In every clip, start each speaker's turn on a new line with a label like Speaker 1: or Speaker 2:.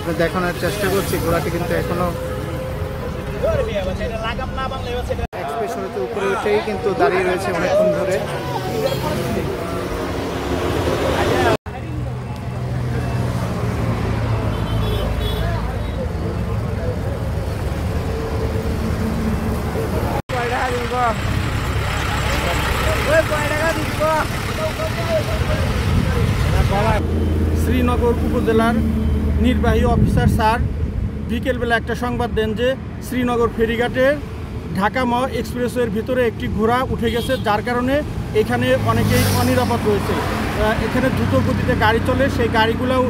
Speaker 1: আপনি দেখানোর চেষ্টা করছি। ঘোড়াটি কিন্তু এখনো এক্সপ্রেস ওয়েতে উপরে উঠেই কিন্তু দাঁড়িয়ে রয়েছে অনেকক্ষণ ধরে।
Speaker 2: শ্রীনগর উপজেলার নির্বাহী অফিসার স্যার বিকেলবেলা একটা সংবাদ দেন যে শ্রীনগর ফেরিঘাটের ঢাকা মাও এক্সপ্রেসওয়ের ভিতরে একটি ঘোড়া উঠে গেছে, যার কারণে এখানে অনেকেই অনিরাপদ রয়েছে। এখানে দ্রুত গতিতে গাড়ি চলে, সেই গাড়িগুলোও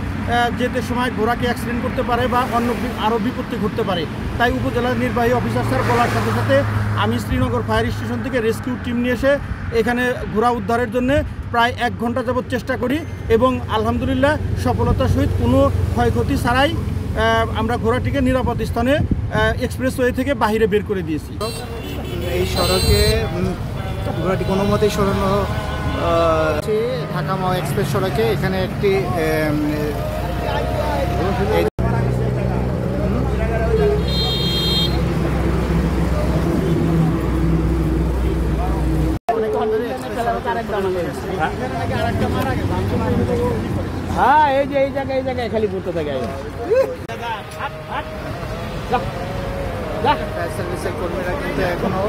Speaker 2: যেতে সময় ঘোড়াকে অ্যাক্সিডেন্ট করতে পারে বা অন্য আরও বিপত্তি ঘটতে পারে। তাই উপজেলার নির্বাহী অফিসার স্যার বলার সাথে সাথে আমি শ্রীনগর ফায়ার স্টেশন থেকে রেস্কিউ টিম নিয়ে এসে এখানে ঘোড়া উদ্ধারের জন্য প্রায় 1 ঘন্টা যাবৎ চেষ্টা করি এবং আলহামদুলিল্লাহ সফলতার সহিত কোনো ক্ষয়ক্ষতি ছাড়াই আমরা ঘোড়াটিকে নিরাপদ স্থানে এক্সপ্রেসওয়ে থেকে বাইরে বের করে দিয়েছি।
Speaker 1: এই সড়কে ঘোড়াটি কোনো মতেই সরানো ঢাকা মাও এক্সপ্রেস সড়কে এখানে একটি
Speaker 2: হ্যাঁ এই যে এই জায়গায় খালি ঘুরতে থাকে।
Speaker 1: ফায়ার সার্ভিসের কর্মীরা কিন্তু এখনো